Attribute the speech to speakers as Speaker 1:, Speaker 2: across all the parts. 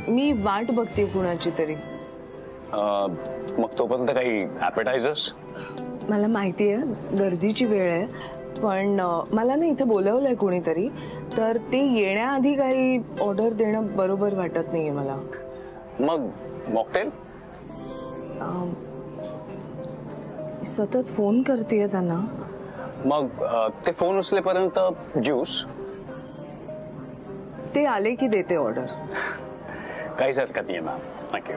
Speaker 1: मी वाट बघते कुणाची तरी.
Speaker 2: मग तोपर्यंत काही ॲपेटायझर्स?
Speaker 1: मला माहिती आहे गर्दीची वेळ आहे, पण मला ना इथे बोलवलंय कोणीतरी, तर ते येण्याआधी काही ऑर्डर देणं बरोबर वाटत नाहीये मला.
Speaker 2: मग मॉकटेल?
Speaker 1: सतत फोन करतेय त्यांना.
Speaker 2: मग ते फोन उचलेपर्यंत ज्यूस?
Speaker 1: ते आले की देते ऑर्डर.
Speaker 2: काहीच हरकत नाही मॅम, थँक्यू.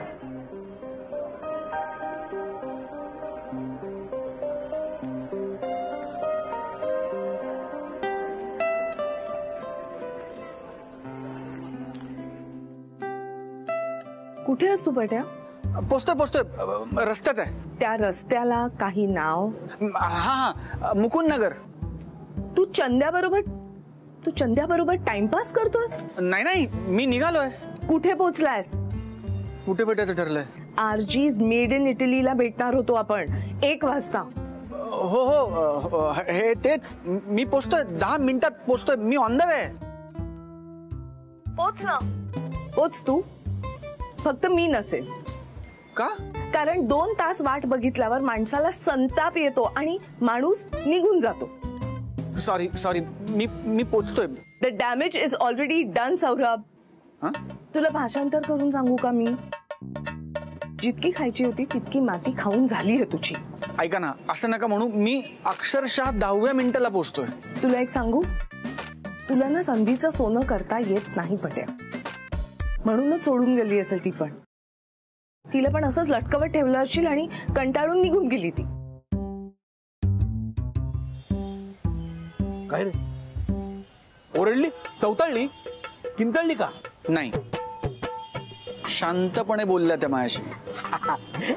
Speaker 1: कुठे असतो पट्या?
Speaker 3: पोचतोय रस्त्यात आहे.
Speaker 1: त्या रस्त्याला काही नाव?
Speaker 3: हा मुकुंद नगर.
Speaker 1: तू चंद्याबरोबर टाइमपास करतोस?
Speaker 3: नाही मी निघालोय.
Speaker 1: कुठे पोचलायस?
Speaker 3: कुठे भेटायचं ठरलंय?
Speaker 1: आरजीज मेड इन इटलीला भेटणार होतो आपण 1 वाजता.
Speaker 3: हो हे तेच. मी पोचतोय 10 मिनिटात पोचतोय. Me on the way.
Speaker 1: पोच ना. पोच तू, फक्त मी नसेल.
Speaker 3: का?
Speaker 1: कारण 2 तास वाट बघितल्यावर माणसाला संताप येतो आणि माणूस निघून जातो.
Speaker 3: सॉरी मी पोचतोय.
Speaker 1: The damage is already done Saurabh. तुला भाषांतर करून सांगू का मी? जितकी खायची होती तितकी माती खाऊन झाली आहे तुझी.
Speaker 3: ऐका ना, असं नका म्हणू. मी अक्षरशः 10व्या मिनिटाला पोचतोय.
Speaker 1: तुला एक सांगू, तुला ना संधीचं सोनं करता येत नाही पट्या. म्हणूनच सोडून गेली असेल ती. पण तिला पण असंच लटकवत ठेवलं असशील आणि कंटाळून निघून गेली ती.
Speaker 4: काय रे, ओरडली, चौताळली, किंचाळली का?
Speaker 3: नाही, शांतपणे बोलल्या त्या माझ्याशी.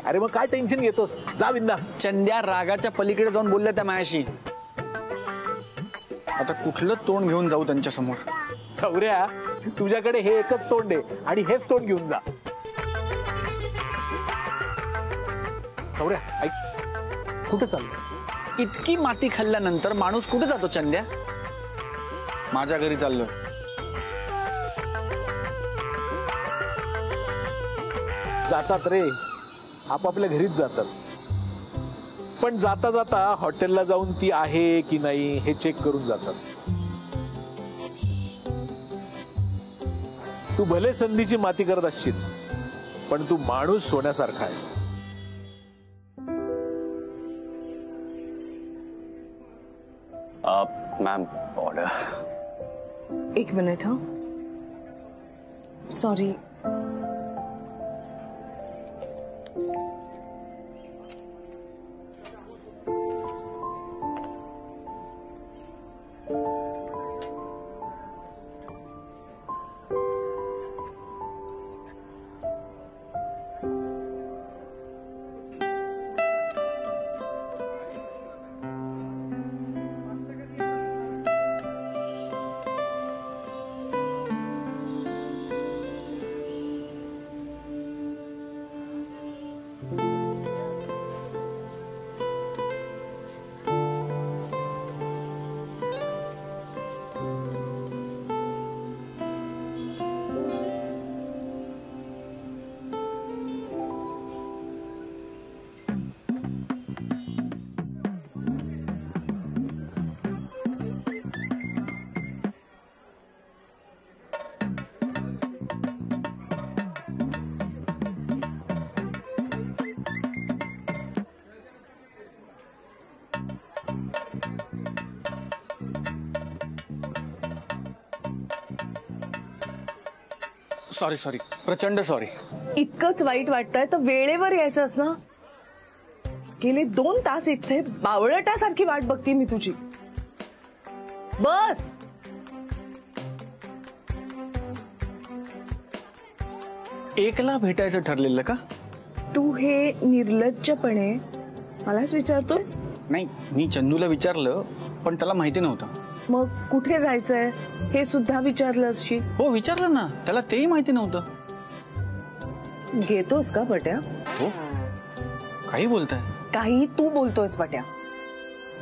Speaker 4: अरे मग काय टेन्शन घेतोस, जा बिंदास.
Speaker 3: चंद्या रागाच्या पलीकडे जाऊन बोलल्या त्या माझ्याशी. आता कुठलं तोंड घेऊन जाऊ त्यांच्या समोर?
Speaker 4: सौर्या, तुझ्याकडे हे एकच तोंड आहे आणि हेच तोंड घेऊन जा. सौर्या ऐक, कुठे चाललं?
Speaker 3: इतकी माती खाल्ल्यानंतर माणूस कुठे जातो चंद्या? माझ्या घरी चाललोय.
Speaker 4: जातात रे, आपापल्या घरीच जातात. पण जाता जाता हॉटेलला जाऊन ती आहे की नाही हे चेक करून जातात. तू भले संधीची माती करत असशील, पण तू माणूस सोन्यासारखा आहेस.
Speaker 2: Ma'am order.
Speaker 1: 1 मिनिट. हा सॉरी.
Speaker 3: सॉरी प्रचंड सॉरी.
Speaker 1: इतकंच वाईट वाटतंय तर वेळेवर यायचंस ना. गेले 2 तास इथे बावळटासारखी वाट बघते मी तुझी. बस.
Speaker 3: एकला भेटायचं ठरलेलं का?
Speaker 1: तू हे निर्लज्जपणे मलाच विचारतोयस?
Speaker 3: नाही, मी चंदूला विचारलं, पण त्याला माहिती नव्हतं.
Speaker 1: मग कुठे जायचंय हे सुद्धा विचारलं असशील?
Speaker 3: हो विचारलं ना, त्याला तेही माहिती नव्हतं.
Speaker 1: घेतोस का पट्या?
Speaker 3: हो, काही बोलताय?
Speaker 1: काही तू बोलतोयस पट्या.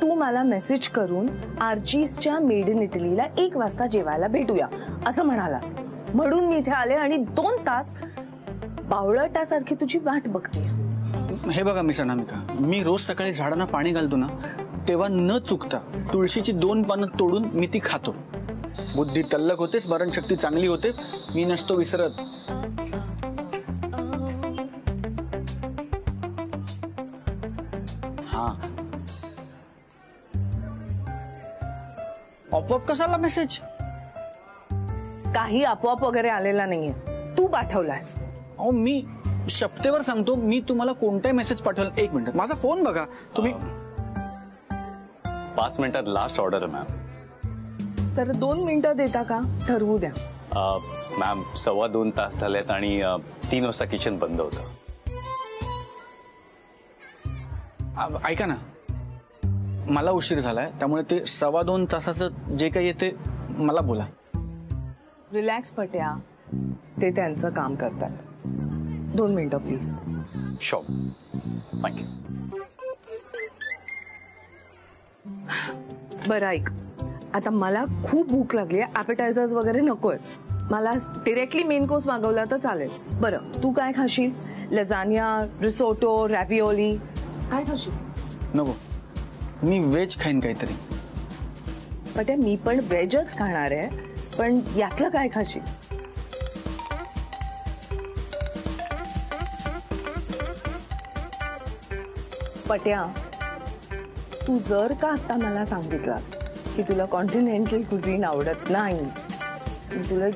Speaker 1: तू मला मेसेज करून आर्चीजच्या मेड इन इटलीला 1 वाजता जेवायला भेटूया असं म्हणालास. म्हणून मी इथे आले आणि 2 तास बावळटासारखी तुझी वाट बघते.
Speaker 3: हे बघा मिस अनामिका, मी रोज सकाळी झाडांना पाणी घालतो ना, तेव्हा न चुकता तुळशीची 2 पानं तोडून मी ती खातो. बुद्धी तल्लक होते, स्मरणशक्ती चांगली होते, मी नसतो विसरत. हा, आपोआप कसाला मेसेज?
Speaker 1: काही आपोआप वगैरे आलेला नाहीये, तू पाठवलास.
Speaker 3: अहो मी शपथेवर सांगतो, मी तुम्हाला कोणताही मेसेज पाठवला. 1 मिनिट, माझा फोन बघा तुम्ही.
Speaker 2: 5 मिनिटात लास्ट ऑर्डर आहे मॅम.
Speaker 1: तर 2 मिनिटं देता का? ठरवू द्या.
Speaker 2: मॅम 2.25 तास झालेत आणि 3 वाजता किचन बंद होतं.
Speaker 3: ऐका ना, मला उशीर झालाय, त्यामुळे ते 2.25 तासाचं जे काही येते मला बोला.
Speaker 1: रिलॅक्स पट्या, ते त्यांचं काम करतात. 2 मिनिटं प्लीज.
Speaker 2: शॉप. थँक्यू.
Speaker 1: बरं ऐक, आता मला खूप भूक लागली आहे. ॲपेटायझर्स वगैरे नकोय मला. डिरेक्टली मेन कोर्स मागवला तर चालेल. बरं तू काय खाशील? लजानिया, रिसोटो, रॅव्हिओली, काय खाशील?
Speaker 3: नको, मी व्हेज खाईन काहीतरी.
Speaker 1: पट्या मी पण व्हेजच खाणार आहे, पण यातलं काय खाशील? पट्या तू जर का आता मला सांगितलं की तुला कॉन्टिनेंटल कुझिन आवडत नाही, मी तुला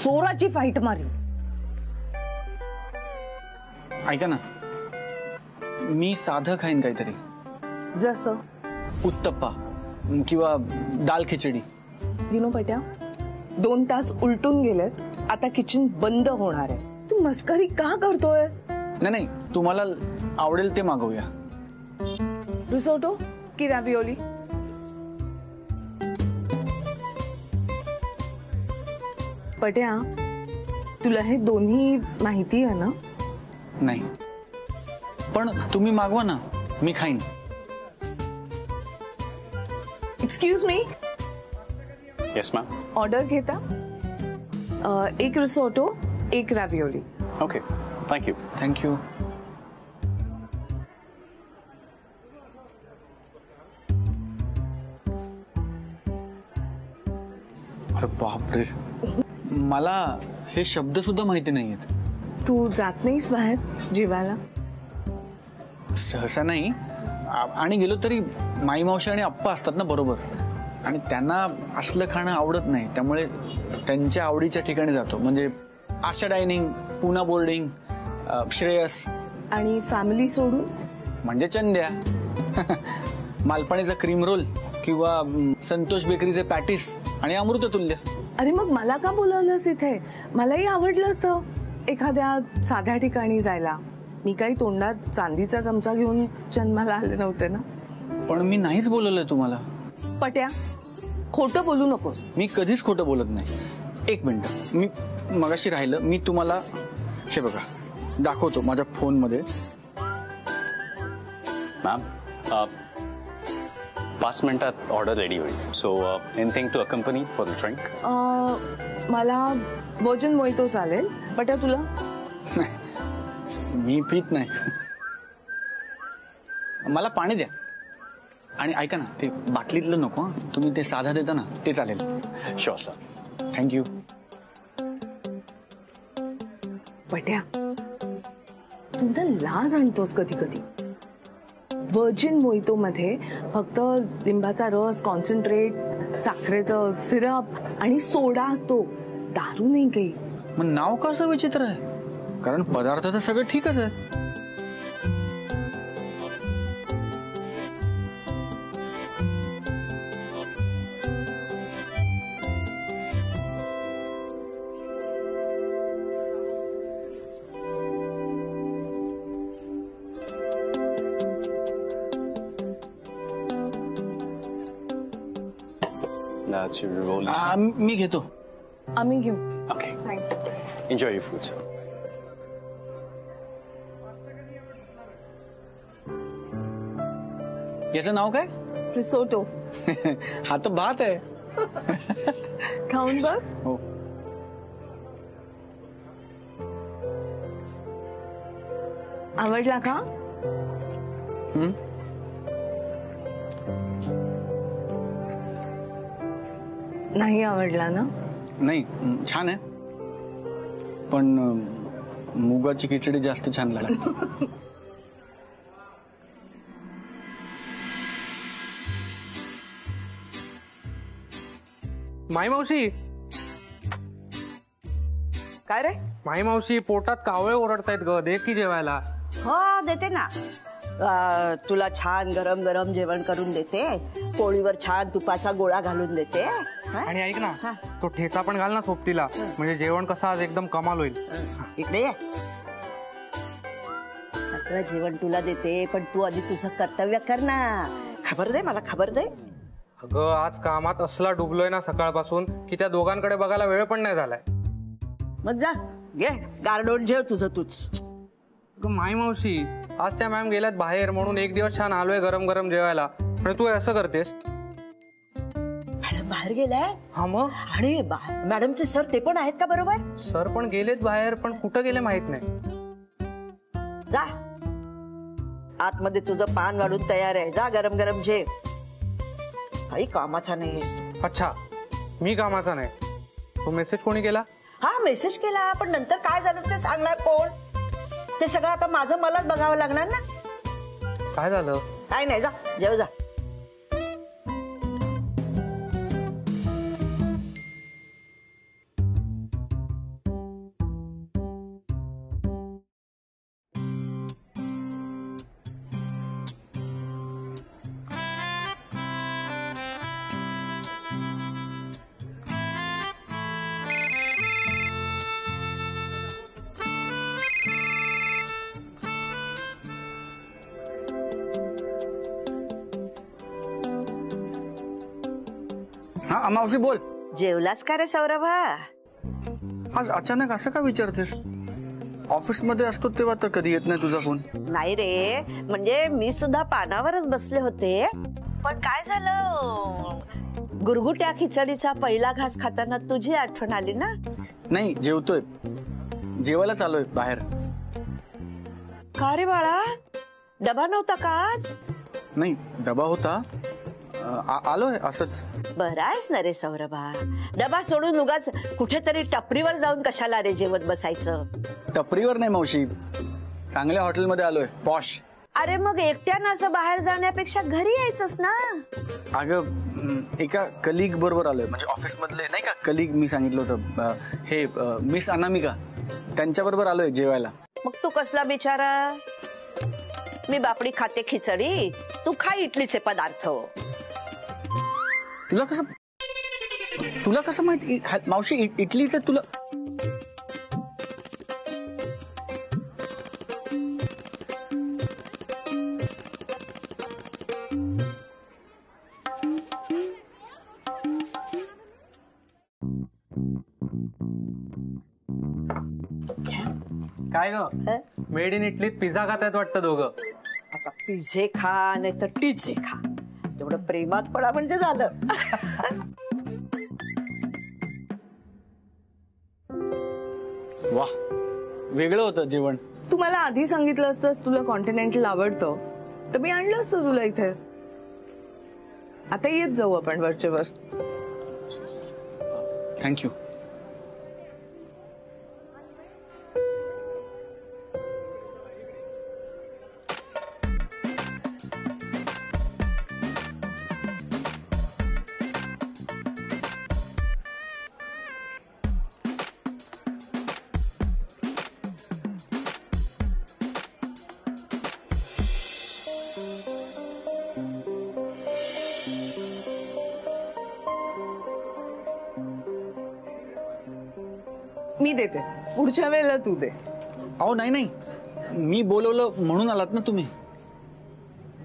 Speaker 1: चोराची फाईट मारी.
Speaker 3: ऐका ना, मी साधं खाईन काहीतरी.
Speaker 1: जसं
Speaker 3: उत्तप्पा किंवा दाल खिचडी.
Speaker 1: पट्या 2 तास उलटून गेलेत, आता किचन बंद होणार आहे. तू मस्करी का करतोय?
Speaker 3: नाही, तुम्हाला आवडेल ते मागवूया.
Speaker 1: रिसोटो की रॅव्हिओली? पट्या तुला हे दोन्ही माहिती आहे ना?
Speaker 3: नाही, पण तुम्ही मागवा ना, मी खाईन.
Speaker 1: Excuse me.
Speaker 2: Yes ma'am.
Speaker 1: Order घेता? 1 risotto, 1 ravioli.
Speaker 2: Okay, thank you.
Speaker 3: Thank you. अरे बापरे, मला हे शब्द सुद्धा माहिती नाहीयेत.
Speaker 1: तू जात नाहीस बाहेर जेवायला?
Speaker 3: सहसा नाही, आणि गेलो तरी माई मावशी आणि आप्पा असतात ना बरोबर, आणि त्यांना असलं खाणं आवडत नाही, त्यामुळे त्यांच्या आवडीच्या ठिकाणी जातो. म्हणजे आशा डायनिंग, पुना बोर्डिंग, श्रेयस.
Speaker 1: आणि फॅमिली सोडून?
Speaker 3: म्हणजे चंद्या. मालपाणीचा क्रीम रोल किंवा संतोष बेकरीचे पॅटीस आणि अमृततुल्य.
Speaker 1: अरे मग मला का बोलवलंस इथे? मलाही आवडलं असतं एखाद्या साध्या ठिकाणी जायला. मी काही तोंडात चांदीचा चमचा घेऊन जन्माला आले नव्हते ना.
Speaker 3: पण मी नाहीच बोलवलंय तुम्हाला.
Speaker 1: पट्या खोटं बोलू नकोस.
Speaker 3: मी कधीच खोटं बोलत नाही. 1 मिनिट, मी मगाशी राहिलं, मी तुम्हाला हे बघा दाखवतो माझ्या फोनमध्ये.
Speaker 2: मॅम 5 मिनिटात ऑर्डर रेडी होईल. So anything to accompany for the drink?
Speaker 1: मला व्हर्जिन मोहितो चालेल. पट्या तुला?
Speaker 3: मी पित नाही. मला पाणी द्या. आणि ऐका ना, ते बाटलीतलं नको, तुम्ही ते साधा देता ना ते चालेल.
Speaker 2: Sure sir.
Speaker 3: थँक्यू.
Speaker 1: पट्या तू ना लाज आणतोस कधी कधी. व्हर्जिन मोहितो मध्ये फक्त लिंबाचा रस, कॉन्सन्ट्रेट, साखरेचं सिरप आणि सोडा असतो, दारू नाही काही.
Speaker 3: मग नाव का असं विचित्र आहे? कारण पदार्थ तर सगळं ठीकच आहे.
Speaker 2: That's your roll.
Speaker 3: मी घेतो.
Speaker 1: आम्ही घेऊ.
Speaker 2: Okay.
Speaker 1: Thank you.
Speaker 2: Enjoy your food, sir.
Speaker 3: याचं नाव काय?
Speaker 1: रिसोटो.
Speaker 3: हा तर भात आहे.
Speaker 1: खाऊन बघ.
Speaker 3: हो.
Speaker 1: आवडला का? नाही आवडला ना?
Speaker 3: नाही, छान आहे, पण मुगाची खिचडी जास्त छान लागते.
Speaker 5: माई मावशी,
Speaker 6: काय रे?
Speaker 5: माई मावशी, पोटात कावळे ओरडतायत ग, दे की जेवायला.
Speaker 6: हो देते ना. तुला छान गरम गरम जेवण करून देते, पोळीवर छान तुपाचा गोळा घालून देते.
Speaker 5: आणि ऐक ना, तो ठेचा पण घाल ना सोबतीला, म्हणजे जेवण कसं आज एकदम कमाल होईल.
Speaker 6: इकडे ये. सगळं जेवण तुला देते, पण तू आधी तुझं कर्तव्य कर ना. खबर दे मला, खबर दे.
Speaker 5: अगं आज कामात असला डुबलोय ना सकाळपासून की त्या दोघांकडे बघायला वेळ पण नाही झालाय.
Speaker 6: मग जा घे गारडोन जेव तुझं तूच.
Speaker 5: अगं माई मावशी, आज त्या मॅम गेल्यात बाहेर म्हणून एक दिवस छान आलोय गरम गरम जेवायला, पण तू असं करतेस.
Speaker 6: मॅडम बाहेर गेलाय?
Speaker 5: हा मग?
Speaker 6: आणि मॅडमचे सर ते पण आहेत का बरोबर?
Speaker 5: सर पण गेलेत बाहेर, पण कुठं गेले माहित नाही.
Speaker 6: जा आतमध्ये तुझं पान वाढून तयार आहे, जा गरम गरम जेव. काही कामाचा नाहीस तू.
Speaker 5: अच्छा, मी कामाचा नाही. तो मेसेज कोणी केला?
Speaker 6: हा मेसेज केला, पण नंतर काय झालं ते सांगणार कोण? ते सगळं आता माझं मलाच बघावं लागणार ना.
Speaker 5: काय झालं?
Speaker 6: काय नाही, जा जेव जा.
Speaker 3: हा मावशी बोल.
Speaker 6: जेवलास का रे सौरभा?
Speaker 3: आज अचानक असं का विचारतेस? ऑफिस मध्ये असतो तेव्हा तर कधी येत नाही तुझा फोन.
Speaker 6: नाही रे, म्हणजे मी सुद्धा पानावरच बसले होते, पण काय झालं, गुरगुट्या खिचडीचा पहिला घास खाताना तुझी आठवण आली ना.
Speaker 3: नाही, जेवतोय, जेवायला चाललोय बाहेर.
Speaker 6: का रे बाळा, डबा नव्हता का आज?
Speaker 3: नाही, डबा होता, आलोय असंच.
Speaker 6: बरं आहेस ना रे सौरभा? डबा सोडून उगाच कुठेतरी टपरीवर जाऊन कशाला रे जेवत बसायचं?
Speaker 3: टपरीवर नाही मावशी, चांगल्या हॉटेलमध्ये आलोय, पॉश.
Speaker 6: अरे मग एकट्यानं असं बाहेर जाण्यापेक्षा घरी यायचंस ना.
Speaker 3: अगं एका कलिग बरोबर आलोय, म्हणजे ऑफिस मधले नाही का कलिग, मी सांगितलं होतं हे मिस अनामिका, त्यांच्या बरोबर आलोय जेवायला.
Speaker 6: मग तू कसला बिचारा? मी बापडी खाते खिचडी, तू खा इडलीचे पदार्थ.
Speaker 3: तुला कसं माहित मावशी इडलीचं? तुला
Speaker 5: काय ग, मेड इन इटलीत पिझ्झा खातायत वाटतं दोघं.
Speaker 6: आता पिझे खा नाही तर टिझे खा, तेवढं प्रेमात पडा म्हणजे झालं.
Speaker 3: वा, वेगळं होतं जेवण.
Speaker 1: तू मला आधी सांगितलं असतंस तुला कॉन्टिनेंटल आवडतं, तर मी आणलं असतं तुला इथे. आता येत जाऊ आपण वरच्या वर.
Speaker 3: थँक्यू.
Speaker 1: मी देते, पुढच्या वेळेला तू दे.
Speaker 3: अहो नाही, मी बोलवलं म्हणून आलात ना तुम्ही.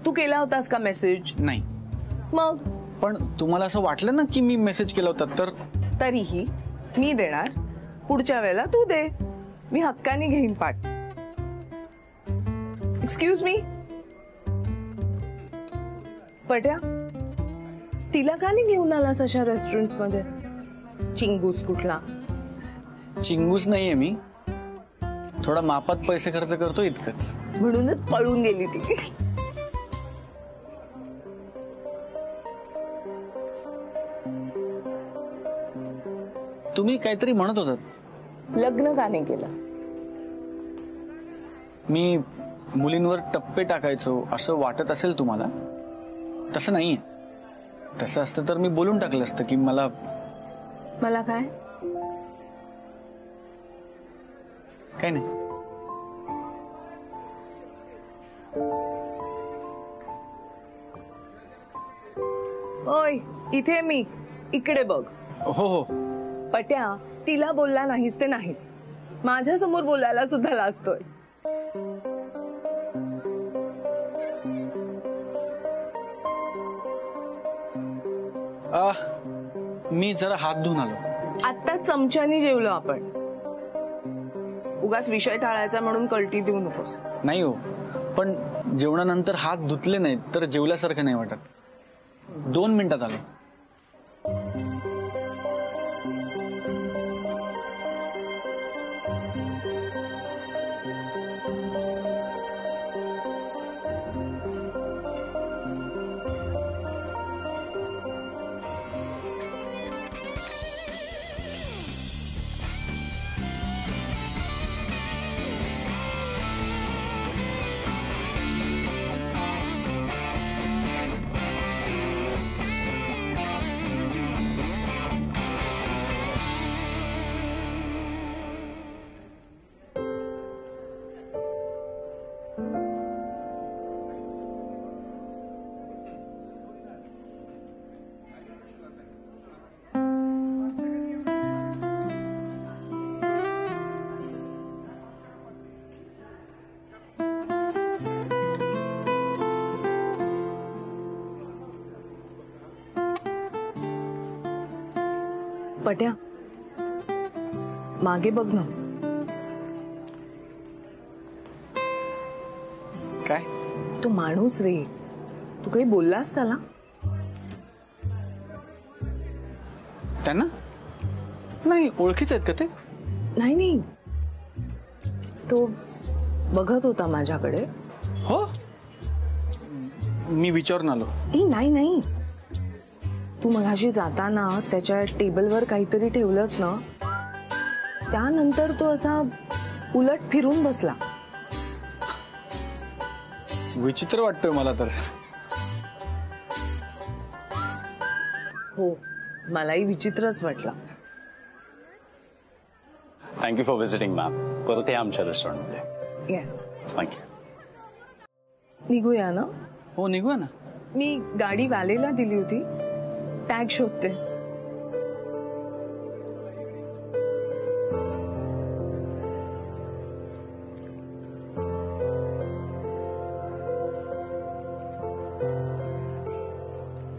Speaker 1: तू केला होतास का मेसेज?
Speaker 3: नाही.
Speaker 1: मग
Speaker 3: पण तुम्हाला असं वाटलं ना की मी मेसेज केला होता तर?
Speaker 1: तरीही मी देणार, पुढच्या वेळेला तू दे, मी हक्काने घेईन पाठ. Excuse me. पट्या, तिला का नाही घेऊन आलास अशा रेस्टॉरंट मध्ये? चिंगूस कुठला?
Speaker 3: चिंगूस नाहीये मी, थोडा मापात पैसे खर्च करतो इतकंच.
Speaker 1: म्हणूनच पळून गेली ती.
Speaker 3: तुम्ही काहीतरी म्हणत होतात.
Speaker 1: लग्न का नाही केलंस?
Speaker 3: मी मुलींवर टप्पे टाकायचो असं वाटत असेल तुम्हाला, तसं नाहीये. तसं असतं तर मी बोलून टाकलं असतं की मला
Speaker 1: काय
Speaker 3: काय नाही.
Speaker 1: ओय, इथे मी, इकडे बघ.
Speaker 3: हो हो,
Speaker 1: पट्या, तिला बोलला नाहीस ते नाहीस, माझ्या समोर बोलायला सुद्धा लाजतोय.
Speaker 3: मी जरा हात धुवून आलो.
Speaker 1: आता चमच्यानी जेवलो आपण. उगाच विषय टाळायचा म्हणून कल्टी देऊ नकोस.
Speaker 3: नाही हो, पण जेवणानंतर हात धुतले नाहीत तर जेवल्यासारखं नाही वाटत. 2 मिनिटात आलो.
Speaker 1: पट्या, मागे बघ ना.
Speaker 3: काय?
Speaker 1: तो माणूस रे, तू काही बोललास त्याला?
Speaker 3: त्यांना नाही, ओळखीच आहेत का ते?
Speaker 1: नाही, तो बघत होता माझ्याकडे.
Speaker 3: हो, मी विचारून आलो.
Speaker 1: नाही, तू मगाशी जाताना त्याच्या टेबलवर काहीतरी ठेवलंस ना, त्यानंतर तो असा उलट फिरून बसला.
Speaker 3: विचित्र वाटतोय मला तर.
Speaker 1: हो, मलाही विचित्रच वाटला.
Speaker 2: Thank you for visiting ma'am. परत या आमच्या रेस्टॉरंटमध्ये.
Speaker 1: Yes,
Speaker 2: thank you.
Speaker 1: निघूया ना?
Speaker 3: हो, निघूया ना.
Speaker 1: मी गाडी व्हॅलेला दिली होती, टॅग शोधते.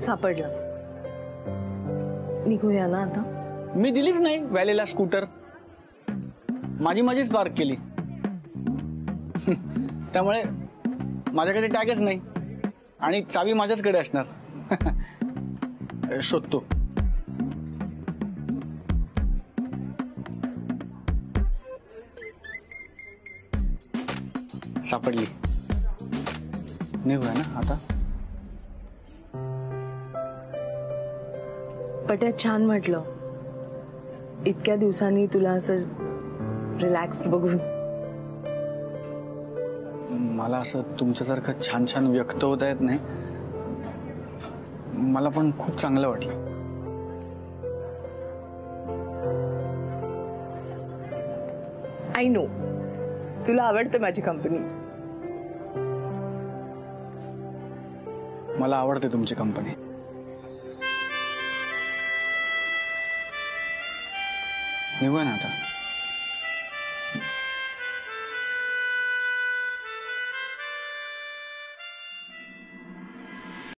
Speaker 1: सापडलं. निघूया ना आता?
Speaker 3: मी दिलीच नाही व्हॅलेला स्कूटर. माझीच पार्क केली. त्यामुळे माझ्याकडे टॅगच नाही आणि चावी माझ्याचकडे असणार. शोधतो. सापडली. निघूया ना आता?
Speaker 1: पट्या, छान म्हटलं. इतक्या दिवसांनी तुला असं रिलॅक्स बघून.
Speaker 3: मला असं तुमच्यासारखं छान छान व्यक्त होता येत नाही. मला पण खूप चांगलं वाटलं.
Speaker 1: आय नो, तुला आवडते माझी कंपनी.
Speaker 3: मला आवडते तुमची कंपनी. निघूया ना आता?